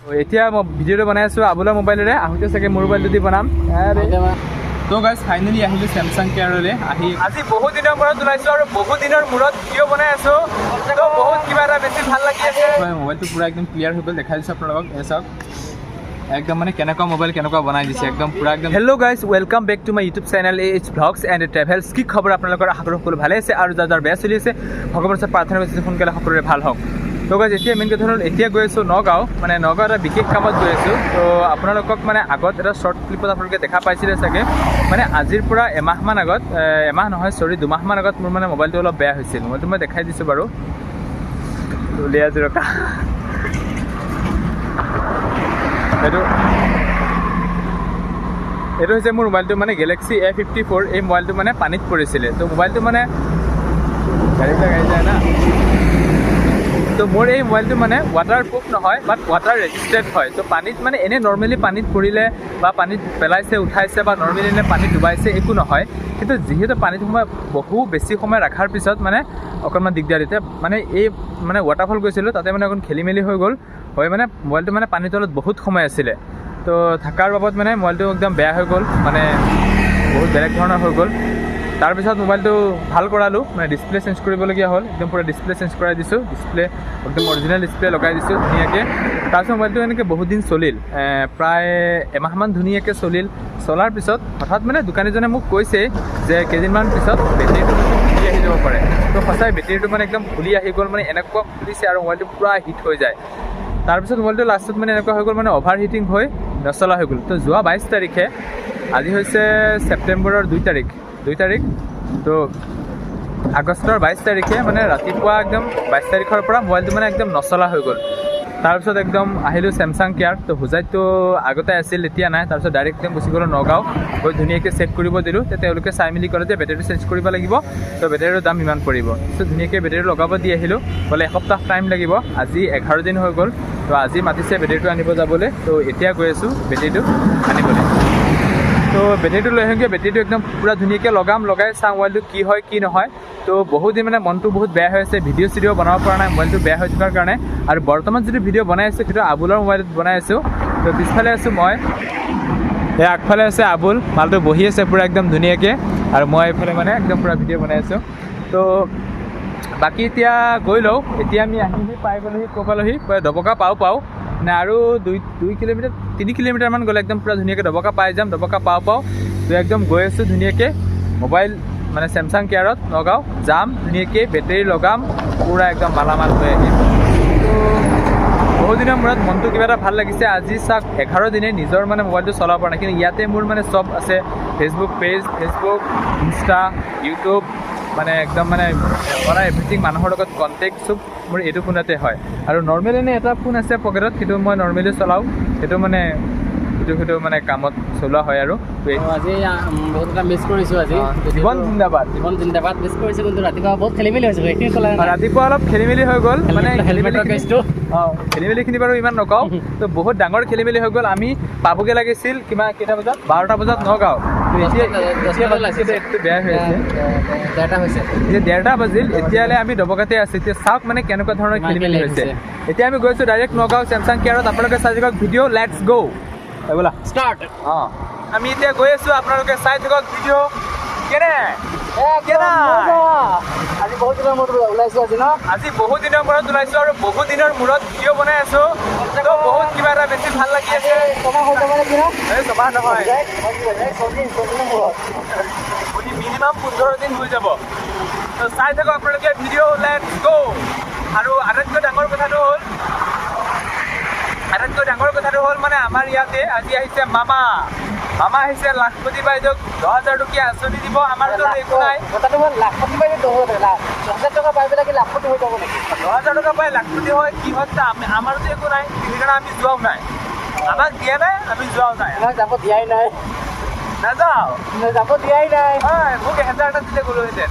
এতিয়া মই ভিডিঅ'টো বনাই আছোঁ আবুলৰ মোবাইলেৰে, আহোঁতে চাগে মোৰ মোবাইলটো দি বনাম। তো গাইজ ফাইনেলি আহিলোঁ চেমচাং কেয়াৰলৈ। আজি বহুত দিনৰ মূৰত ওলাইছোঁ আৰু বহুত দিনৰ মূৰত ভিডিঅ' বনাই আছোঁ, তো বহুত কিবা এটা বেছি ভাল লাগি আছে। মোবাইলটো পূৰা একদম ক্লিয়াৰ হৈ গ'ল, দেখাই দিছোঁ আপোনালোকক। চাওক একদম মানে কেনেকুৱা মোবাইল কেনেকুৱা বনাই দিছে, একদম পূৰা একদম। Hello' guys, welcome back to my YouTube channel AH Vlogs and Travels। কি খবৰ আপোনালোকৰ? আশা কৰোঁ সকলো ভালে আছে আৰু যাৰ বেয়া চলি আছে ভগৱানৰ ওচৰত প্ৰাৰ্থনা কৰিছোঁ সোনকালে সকলোৰে ভাল হওক। তো গাইজ এতিয়া মেইন কথা হ'ল এতিয়া গৈ আছোঁ নগাঁও, মানে নগাঁও এটা বিশেষ কামত গৈ আছোঁ। তো আপোনালোকক মানে আগত এটা শ্বৰ্ট ক্লিপত আপোনালোকে দেখা পাইছিলে চাগে, মানে আজিৰ পৰা এমাহমান আগত, এমাহ নহয় চৰি 2 মাহমান আগত মোৰ মানে মোবাইলটো অলপ বেয়া হৈছিল। মোবাইলটো মই দেখাই দিছোঁ বাৰু, উলিয়াই আছোঁ ৰখা। এইটো হৈছে মোৰ মোবাইলটো, মানে গেলেক্সি A54। এই মোবাইলটো মানে পানীত পৰিছিলে, তো মোবাইলটো মানে গাড়ীবিলাক আহি যায় না। তো মোৰ এই মোবাইলটো মানে ৱাটাৰ প্ৰুফ নহয়, বাট ৱাটাৰ ৰেজিষ্টেড হয়। তো পানীত মানে এনেই নৰ্মেলি পানীত পৰিলে বা পানীত পেলাইছে উঠাইছে বা নৰ্মেলি এনে পানীত ডুবাইছে একো নহয়, কিন্তু যিহেতু পানীত বহু বেছি সময় ৰখাৰ পিছত মানে অকণমান দিগদাৰ। এতিয়া মানে এই মানে ৱাটাৰফল গৈছিলোঁ, তাতে মানে অকণ খেলি মেলি হৈ গ'ল, মানে মোবাইলটো মানে পানীৰ তলত বহুত সময় আছিলে। তো থকাৰ বাবদ মানে মোবাইলটো একদম বেয়া হৈ গ'ল, মানে বহুত বেলেগ ধৰণৰ হৈ গ'ল। তাৰপিছত মোবাইলটো ভাল কৰালোঁ, মানে ডিছপ্লে চেঞ্জ কৰিবলগীয়া হ'ল। একদম পূৰা ডিছপ্লে চেঞ্জ কৰাই দিছোঁ, ডিছপ্লে একদম অৰিজিনেল ডিছপ্লে লগাই দিছোঁ ধুনীয়াকৈ। তাৰপিছত মোবাইলটো এনেকৈ বহুত দিন চলিল, প্ৰায় এমাহমান ধুনীয়াকৈ চলিল। চলাৰ পিছত হঠাৎ মানে দোকানীজনে মোক কৈছে যে কেইদিনমান পিছত বেটেৰীটো ফুলি আহি যাব পাৰে। তো সঁচাই বেটেৰীটো মানে একদম ফুলি আহি গ'ল, মানে এনেকুৱা ফুলিছে আৰু মোবাইলটো পূৰা হিট হৈ যায়। তাৰপিছত মোবাইলটো লাষ্টত মানে এনেকুৱা হৈ গ'ল, মানে অভাৰ হিটিং হৈ নচলা হৈ গ'ল। তো যোৱা 22 তাৰিখে, আজি হৈছে ছেপ্টেম্বৰৰ 2 তাৰিখ, তো আগষ্টৰ 22 তাৰিখে মানে ৰাতিপুৱা একদম 22 তাৰিখৰ পৰা মোবাইলটো মানে একদম নচলা হৈ গ'ল। তাৰপিছত একদম আহিলোঁ চেমচাং কেয়াৰ। তো হোজাইতটো আগতে আছিল, এতিয়া নাই। তাৰপিছত ডাইৰেক্ট একদম গুচি গ'লোঁ নগাঁও, গৈ ধুনীয়াকৈ চেক কৰিব দিলোঁ। তেওঁলোকে চাই মেলি ক'লে যে বেটেৰীটো চেঞ্জ কৰিব লাগিব, তো বেটেৰীৰ দাম ইমান পৰিব। তো ধুনীয়াকৈ বেটেৰী লগাব দি আহিলোঁ, ক'লে এসপ্তাহ টাইম লাগিব। আজি 11 দিন হৈ গ'ল, তো আজি মাতিছে বেটেৰীটো আনিব যাবলৈ। তো এতিয়া গৈ আছোঁ বেটেৰীটো আনিবলৈ। তো বেটেৰীটো লৈ আহোঁগৈ, বেটেৰীটো একদম পূৰা ধুনীয়াকৈ লগাই চাওঁ মোবাইলটো কি হয় কি নহয়। তো বহুত দিন মানে মনটো বহুত বেয়া হৈ আছে, ভিডিঅ' চিডিঅ' বনাব পৰা নাই মোবাইলটো বেয়া হৈ থকাৰ কাৰণে। আৰু বৰ্তমান যিটো ভিডিঅ' বনাই আছোঁ সেইটো আবুলৰ মোবাইলত বনাই আছোঁ। তো পিছফালে আছোঁ মই, এই আগফালে আছে আবুল, মালটো বহি আছে পূৰা একদম ধুনীয়াকৈ, আৰু মই এইফালে মানে একদম পূৰা ভিডিঅ' বনাই আছোঁ। তো বাকী এতিয়া গৈ লওঁ। এতিয়া আমি পাই গ'লোহি, ক'ব পালোহি ডবকা পাওঁ মানে আৰু 2 কিলোমিটাৰ 3 কিলোমিটাৰমান গ'লে একদম পূৰা ধুনীয়াকৈ ডবকা পাই যাম। ডবকা পাওঁ তো একদম গৈ আছোঁ ধুনীয়াকৈ মোবাইল মানে চেমচাং কেয়াৰত নগাঁও যাম, ধুনীয়াকৈ বেটেৰী লগাম, পূৰা একদম মালামাল হৈ আহিম। তো বহুত দিনৰ মূৰত মনটো কিবা এটা ভাল লাগিছে। আজি চাওক 11 দিনে নিজৰ মানে মোবাইলটো চলাব পৰা নাই, কিন্তু ইয়াতে মোৰ মানে চব আছে, ফেচবুক পেজ, ইনষ্টা, ইউটিউব, মানে একদম মানে পৰা এভৰিথিং, মানুহৰ লগত কণ্টেক্ট চব মোৰ এইটো ফোনতে হয়। আৰু নৰ্মেলি এনে এটা ফোন আছে পকেটত, সেইটো মই নৰ্মেলি চলাওঁ, সেইটো মানে মানে কামত চলোৱা হয়। আৰু আজি বহুত এটা মিছ কৰিছোঁ। আজি জীৱন জিন্দাবাদ মিছ কৰিছোঁ, কিন্তু ৰাতিপুৱা বহুত খেলি মেলি হৈছে। ৰাতিপুৱা অলপ খেলি মেলি হৈ গ'ল, মানে খেলি মেলিখিনি বাৰু ইমান নকওঁ, তো বহুত ডাঙৰ খেলি মেলি হৈ গ'ল। আমি পাবগৈ লাগিছিল কেইটা বজাত, 12টা বজাত নগাঁও। বেয়া হৈ আছে, 1:30 হৈছে, এতিয়া 1:30 বাজিল, এতিয়ালৈ আমি ডবকাতে আছোঁ। এতিয়া চাওক মানে কেনেকুৱা ধৰণৰ খেলি মেলি হৈছে। এতিয়া আমি গৈছোঁ ডাইৰেক্ট নগাঁও চেমচাং কেয়াৰত। আপোনালোকে চাই থাকক ভিডিঅ', লেটছ গো বোলা ষ্টাৰ্ট। আমি এতিয়া গৈ আছোঁ, আপোনালোকে চাই থাকক ভিডিঅ'। আজি বহুত দিনৰ মূৰত ওলাইছোঁ আজি বহুত দিনৰ মূৰত ওলাইছোঁ আৰু বহুত দিনৰ মূৰত ভিডিঅ' বনাই আছোঁ। তো বহুত কিবা এটা বেছি ভাল লাগি আছে। ছমাহ নহয়, মিনিমাম 15 দিন হৈ যাব। তো চাই থাকক আপোনালোকে ভিডিঅ', লেটছ গো। আৰু আটাইতকৈ ডাঙৰ কথাটো হ'ল মানে আমাৰ ইয়াতে আজি আহিছে মামা আহিছে, লাখপতি বাইদেউক 10,000 টকীয়া আঁচনি দিব। আমাৰতো একো নাই। কথাটো হ'ল লাখপতি বাইদেউ 10,000 টকা পাই পেলাই কি লাখপতি হৈ যাব নেকি? 10,000 টকা পাই লাখপতি হয় কি হয়, আমাৰতো একো নাই, সেইকাৰণে আমি যোৱাও নাই। আমাক দিয়া নাই, আমি যোৱাও নাই। যাব দিয়াই নাই, নাযাওঁ, যাব দিয়াই নাই। হয়, মোক 1000 এটা দিলে গ'লোহেঁতেন।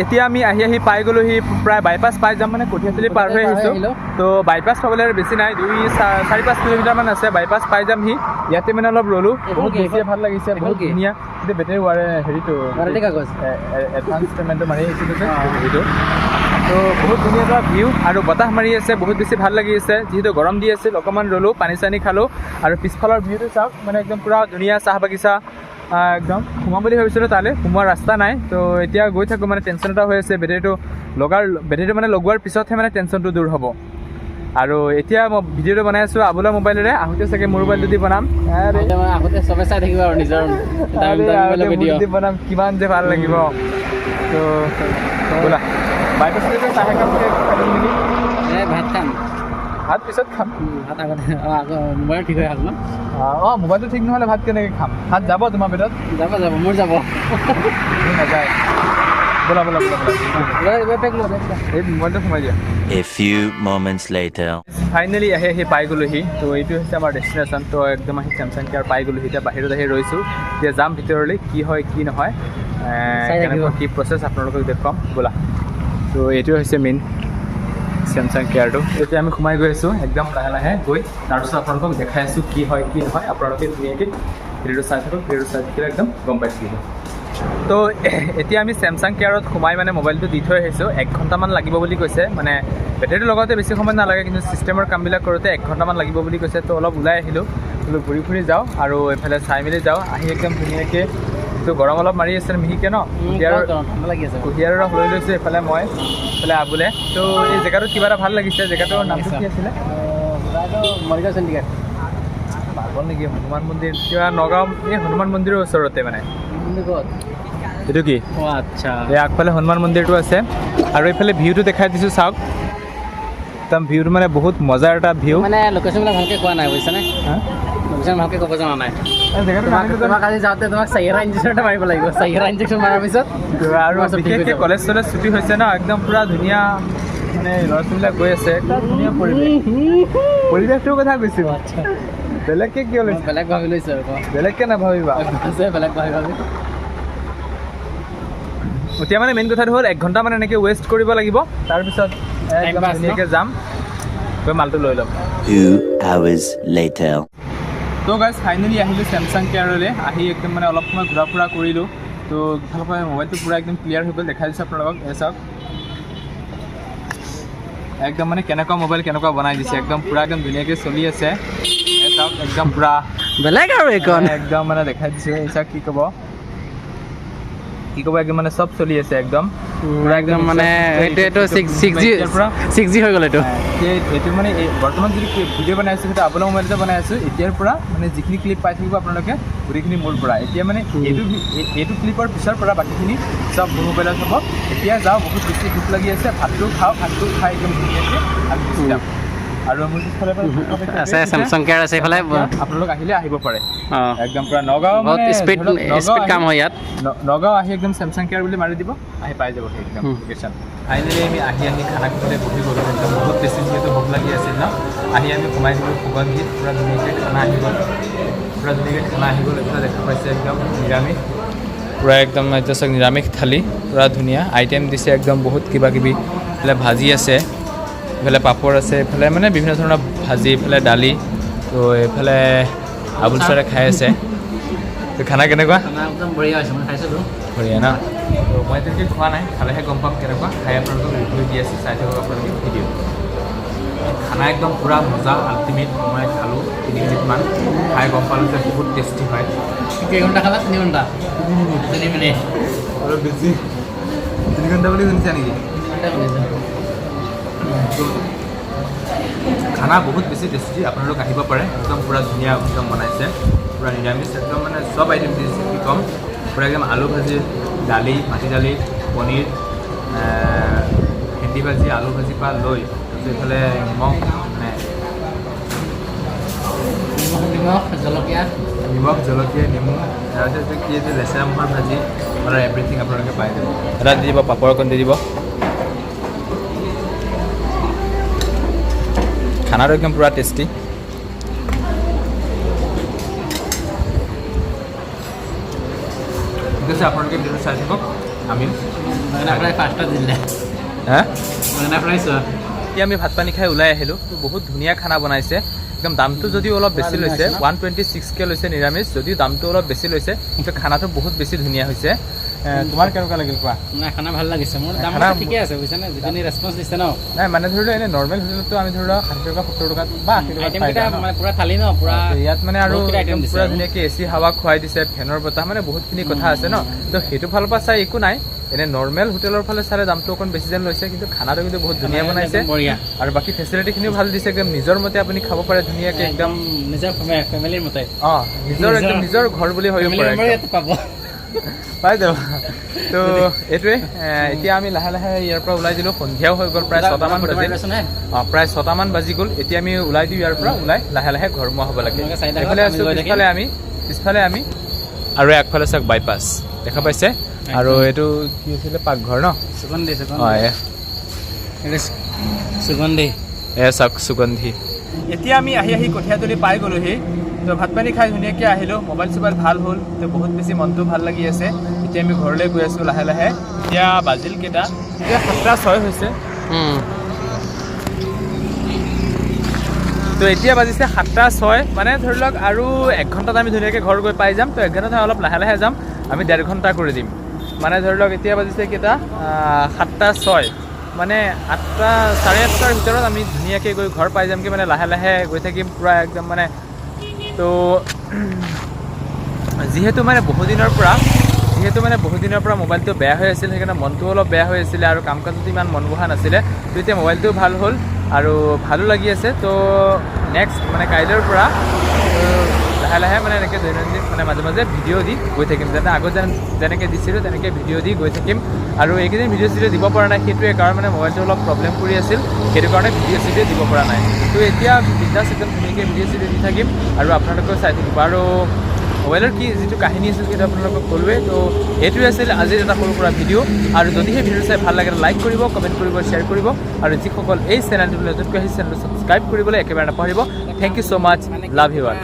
এতিয়া আমি আহি পাই গ'লোহি প্ৰায় বাইপাছ পাই যাম মানে কঠীয়াতলি পাৰ হৈ আহিছোঁ তো বাইপাছ পাবলৈ আৰু বেছি নাই 4-5 কিলোমিটাৰমান আছে বাইপাছ পাই যামহি ইয়াতে মানে অলপ ৰ'লোঁ বহুত বেছি ভাল লাগিছে বহুত ধুনীয়া কিন্তু বেটেৰী হেৰিটো এডভান্স পে'মেণ্টটো মাৰি আহিছিলোঁ যে হেৰিটো তো বহুত ধুনীয়া এটা ভিউ আৰু বতাহ মাৰি আছে বহুত বেছি ভাল লাগি আছে যিহেতু গৰম দি আছিল অকণমান ৰ'লোঁ পানী চানী খালোঁ আৰু পিছফালৰ ভিউটো চাওক মানে একদম পূৰা ধুনীয়া চাহ বাগিচা একদম সোমাম বুলি ভাবিছিলোঁ তালৈ সোমোৱাৰ ৰাস্তা নাই তো এতিয়া গৈ থাকোঁ মানে টেনশ্যন এটা হৈ আছে বেটেৰীটো মানে লগোৱাৰ পিছতহে মানে টেনশ্যনটো দূৰ হ'ব আৰু এতিয়া মই ভিডিঅ'টো বনাই আছোঁ আবুলৰ মোবাইলেৰে আহোঁতে চাগে মোৰ মোবাইলটো দি বনাম আগতে চবে চাই থাকিব আৰু নিজৰ বনাম কিমান যে ভাল লাগিব তো ব'লা বাইপাছতে চাহে কাপ নেকি ভাত খাম ভাত পিছত খাম ভাত আগতে মোবাইল ঠিক হৈ ন মোবাইলটো ঠিক নহ'লে ভাত কেনেকৈ খাম ভাত যাব তোমাৰ পেটত যাব মোৰ যাব নাযায় ব'লা এই মোবাইলটো সোমাই দিয়া A few moments later. Finally আহি পাই গ'লোহি তো এইটো হৈছে আমাৰ ডেষ্টিনেশ্যন তো একদম আহি চেমচাং কেয়াৰ পাই গ'লোহি এতিয়া বাহিৰত আহি ৰৈছোঁ এতিয়া যাম ভিতৰলৈ কি হয় কি নহয় কি প্ৰচেছ আপোনালোকক দেখুৱাম ব'লা তো এইটোৱে হৈছে মেইন চেমচাং কেয়াৰটো এতিয়া আমি সোমাই গৈ আছোঁ একদম লাহে লাহে গৈ তাৰপিছত আপোনালোকক দেখাই আছোঁ কি হয় কি নহয় আপোনালোকে ধুনীয়াকৈ ভিডিঅ'টো চাই থাকক ভিডিঅ'টো চাই থাকিলে একদম গম পাইছিলোঁ তো এতিয়া আমি চেমচাং কেয়াৰত সোমাই মানে মোবাইলটো দি থৈ আহিছোঁ 1 ঘণ্টামান লাগিব বুলি কৈছে মানে বেটেৰীটো লগতে বেছি সময় নালাগে কিন্তু ছিষ্টেমৰ কামবিলাক কৰোঁতে 1 ঘণ্টামান লাগিব বুলি কৈছে তো অলপ ওলাই আহিলোঁ বোলো ঘূৰি ফুৰি যাওঁ আৰু এইফালে চাই মেলি যাওঁ আহি একদম ধুনীয়াকৈ তো গৰম অলপ মাৰি আছে মিহিকৈ ন কুঁহিয়াৰৰ ৰস লৈ লৈছোঁ এইফালে মই এইফালে আবুলে তো এই জেগাটোত কিবা এটা ভাল লাগিছে জেগাটোৰ নামটো কি আছিলে মৰিগাঁও চেণ্ডিগেট পাগল নেকি হনুমান মন্দিৰ কিবা নগাঁও এই হনুমান মন্দিৰৰ ওচৰতে মানে এইটো কি আচ্ছা এই আগফালে হনুমান মন্দিৰটো আছে আৰু এইফালে ভিউটো দেখাই দিছোঁ চাওক একদম ভিউটো মানে বহুত মজাৰ এটা ভিউ মানে লোকেশ্যনবিলাক ভালকৈ কোৱা নাই বুজিছানে লোকেশ্যন ভালকৈ ক'ব জনা নাই তোমাক আজি যাওঁতে তোমাক চাহিৰা ইঞ্জেকশ্যন এটা মাৰিব লাগিব চাহিৰা ইঞ্জেকশ্যন মাৰাৰ পিছত আৰু বিশেষকৈ কলেজ চলেজ ছুটি হৈছে ন একদম পূৰা ধুনীয়া মানে ল'ৰা ছোৱালীবিলাক গৈ আছে একদম ধুনীয়া পৰিৱেশটোৰ কথা কৈছোঁ আচ্ছা বেলেগকৈ কিয় লৈছে বেলেগ ভাবি লৈছোঁ আৰু বেলেগকৈ নাভাবিবা বেলেগ ভাবি এতিয়া মানে মেইন কথাটো হ'ল 1 ঘণ্টা মানে এনেকৈ ৱেষ্ট কৰিব লাগিব তাৰপিছত ধুনীয়াকৈ যাম গৈ মালটো লৈ ল'ম 2 hours later. তো গাইজ ফাইনেলি আহিলোঁ চেমচাং কেয়াৰলৈ আহি একদম মানে অলপ সময় ঘূৰা ফুৰা কৰিলোঁ তো ইফালৰ পৰা মোবাইলটো পূৰা একদম ক্লিয়াৰ হৈ গ'ল দেখাই দিছোঁ আপোনালোকক চাওক একদম মানে কেনেকুৱা মোবাইল কেনেকুৱা বনাই দিছে একদম পূৰা একদম ধুনীয়াকৈ চলি আছে চাওক একদম পূৰা বেলেগ আৰু এইখন একদম মানে দেখাই দিছোঁ চাওক কি ক'ব একদম মানে চব চলি আছে একদম পূৰা একদম মানে এইটো 6G হৈ গ'ল এইটো মানে বৰ্তমান যদি ভিডিঅ' বনাই আছোঁ সেইটো আপোনাৰ মোবাইলতে বনাই আছোঁ এতিয়াৰ পৰা মানে যিখিনি ক্লিপ পাই থাকিব আপোনালোকে গোটেইখিনি মোৰ পৰা এতিয়া মানে এইটো ক্লিপৰ পিছৰ পৰা বাকীখিনি চব মোৰ মোবাইলত হ'ব এতিয়া যাওঁ বহুত বেছি ভোক লাগি আছে ভাতটো খাওঁ ভাতটো খাই একদম ধুনীয়াকৈ আমি গুচি যাম আৰু মোৰ পিছফালে আছে চেমচাং কেয়াৰ আছে এইফালে আপোনালোক আহিলে আহিব পাৰে একদম পূৰা নগাঁও স্পীড কাম হয় ইয়াত নগাঁও আহি একদম চেমচাং কেয়াৰ বুলি মাৰি দিব আহি পাই যাব একদম লোকেশ্যন ফাইনেলি আমি আহি খানা খাবলৈ বহি গ'লোঁ একদম বহুত বেছি যিহেতু ভোক লাগি আছিল ন আহি আমি সোমাই দিলোঁ সুগন্ধিত পূৰা ধুনীয়াকৈ খানা আহি গ'ল এইফালে দেখা পাইছে একদম নিৰামিষ পূৰা একদম এতিয়া চাওক নিৰামিষ থালি পূৰা ধুনীয়া আইটেম দিছে একদম বহুত কিবা কিবি এইফালে ভাজি আছে এইফালে পাপৰ আছে এইফালে মানে বিভিন্ন ধৰণৰ ভাজি এইফালে দালি তো এইফালে আবুল ছাৰে খাই আছে তো খানা কেনেকুৱা একদম বঢ়িয়া হৈছে মই খাইছিলোঁ বঢ়িয়া ন তো মই তেনেকৈ খোৱা নাই খালেহে গম পাম কেনেকুৱা খাই আপোনালোকক ৰিভিউ দি আছে চাই থাকক আপোনালোকে ভিডিঅ' খানা একদম পূৰা মজা আল্টিমেট মই খালোঁ 3 মিনিটমান খাই গম পালোঁ যে বহুত টেষ্টি হয় কেইঘণ্টা খালা 3 ঘণ্টা 3 মিনিট অলপ বেছি 3 ঘণ্টা বুলি শুনিছা নেকি খানা বহুত বেছি টেষ্টি আপোনালোক আহিব পাৰে একদম পূৰা ধুনীয়া একদম বনাইছে পূৰা নিৰামিষ একদম মানে চব আইটেম দিছে কি ক'ম পূৰা একদম আলু ভাজি দালি মাটি দালি পনীৰ ভেন্দি ভাজি আলু ভাজিৰ পৰা লৈ তাৰপিছত এইফালে নিমখ মানে নিমখ জলকীয়া নেমু তাৰপিছত কি আছে লেচেৰা মাহৰ ভাজি আৰু এভৰিথিং আপোনালোকে পাই যাব এটা দি দিব পাপৰ অকণ দি দিব খানাটো একদম পূৰা টেষ্টি ঠিক আছে আপোনালোকে ভিডিঅ'টো চাই থাকক আমি প্ৰায় 5টা দিলে হা প্ৰায় চোৱা এতিয়া আমি ভাত পানী খাই ওলাই আহিলোঁ তো বহুত ধুনীয়া খানা বনাইছে একদম দামটো যদিও অলপ বেছি লৈছে 126কে লৈছে নিৰামিষ যদিও দামটো অলপ বেছি লৈছে কিন্তু খানাটো বহুত বেছি ধুনীয়া হৈছে তোমাৰ কেনেকুৱা লাগিল কোৱা নাই খানা ভাল লাগিছে মোৰ দাম ঠিকে আছে বুজিছানে যিখিনি ৰেছপন্স দিছে ন নাই মানে ধৰি লওক এনে নৰ্মেল হোটেলতো আমি ধৰি লওক 60 টকা 70 টকাত বা 80 টকাত পাই যাওঁ মানে পুৰা থালি ন পুৰা ইয়াত মানে আৰু বহুত আইটেম দিছে পুৰা ধুনীয়াকৈ এচি হাৱা খুৱাই দিছে ফেনৰ বতাহ মানে বহুতখিনি কথা আছে ন তো সেইটো ফালৰ পৰা চাই একো নাই এনে নৰ্মেল হোটেলৰ ফালে চালে দামটো অকণ বেছি যেন লৈছে কিন্তু খানাটো কিন্তু বহুত ধুনীয়া বনাইছে বঢ়িয়া আৰু বাকী ফেচিলিটিখিনিও ভাল দিছে একদম নিজৰ মতে আপুনি খাব পাৰে ধুনীয়াকৈ একদম নিজৰ ফেমিলিৰ মতে নিজৰ একদম নিজৰ ঘৰ বুলি ভাবিব পাৰে পাব পাই যাব তো এইটোৱে এতিয়া আমি লাহে লাহে ইয়াৰ পৰা ওলাই দিলোঁ সন্ধিয়াও হৈ গ'ল প্ৰায় 6টামান বাজিল প্ৰায় 6টামান বাজি গ'ল এতিয়া আমি ওলাই দিওঁ ইয়াৰ পৰা ওলাই লাহে লাহে ঘৰমুৱা হ'ব লাগে এইফালে আছোঁ পিছফালে আমি আৰু আগফালে চাওক বাইপাছ দেখা পাইছে আৰু এইটো কি আছিলে পাকঘৰ ন সুগন্ধি চাওক সুগন্ধি এতিয়া আমি আহি আহি কঠীয়াতলি পাই গ'লোহি তো ভাত পানী খাই ধুনীয়াকৈ আহিলোঁ মোবাইল চোবাইল ভাল হ'ল তো বহুত বেছি মনটো ভাল লাগি আছে এতিয়া আমি ঘৰলৈ গৈ আছোঁ লাহে লাহে এতিয়া বাজিল কেইটা এতিয়া 7:06 হৈছে তো এতিয়া বাজিছে 7:06 মানে ধৰি লওক আৰু 1 ঘণ্টাত আমি ধুনীয়াকৈ ঘৰ গৈ পাই যাম তো 1 ঘণ্টাত অলপ লাহে লাহে যাম আমি 1.5 ঘণ্টা কৰি দিম মানে ধৰি লওক এতিয়া বাজিছে কেইটা 7:06 মানে 8টা 8:30টাৰ ভিতৰত আমি ধুনীয়াকৈ গৈ ঘৰ পাই যামগৈ মানে লাহে লাহে গৈ থাকিম পূৰা একদম মানে তো যিহেতু মানে বহুদিনৰ পৰা মোবাইলটো বেয়া হৈ আছিল সেইকাৰণে মনটো অলপ বেয়া হৈ আছিলে আৰু কাম কাজতো ইমান মন বহা নাছিলে তো এতিয়া মোবাইলটো ভাল হ'ল আৰু ভালো লাগি আছে তো নেক্সট মানে কাইলৈৰ পৰা লাহে লাহে মানে এনেকৈ দৈনন্দিন মানে মাজে মাজে ভিডিঅ' দি গৈ থাকিম যাতে আগত যেনেকৈ দিছিলোঁ তেনেকৈ ভিডিঅ' দি গৈ থাকিম আৰু এইকেইদিন ভিডিঅ' চিডিঅ' দিব পৰা নাই সেইটোৱে কাৰণ মানে মোবাইলটো অলপ প্ৰব্লেম কৰি আছিল সেইটো কাৰণে ভিডিঅ' চিডিঅ' দিব পৰা নাই তো এতিয়া বিন্দাছ একদম ধুনীয়াকৈ ভিডিঅ' চিডিঅ' দি থাকিম আৰু আপোনালোকেও চাই থাকিব আৰু মোবাইলৰ কি যিটো কাহিনী আছিল সেইটো আপোনালোকক ক'লোৱে তো এইটোৱে আছিল আজিৰ এটা সৰু সুৰা ভিডিঅ' আৰু যদিহে ভিডিঅ' চাই ভাল লাগে লাইক কৰিব কমেণ্ট কৰিব শ্বেয়াৰ কৰিব আৰু যিসকল এই চেনেলটো নতুনকৈ আহিছে চেনেলটো ছাবস্ক্ৰাইব কৰিবলৈ একেবাৰে নাপাহৰিব thank you so' much love you all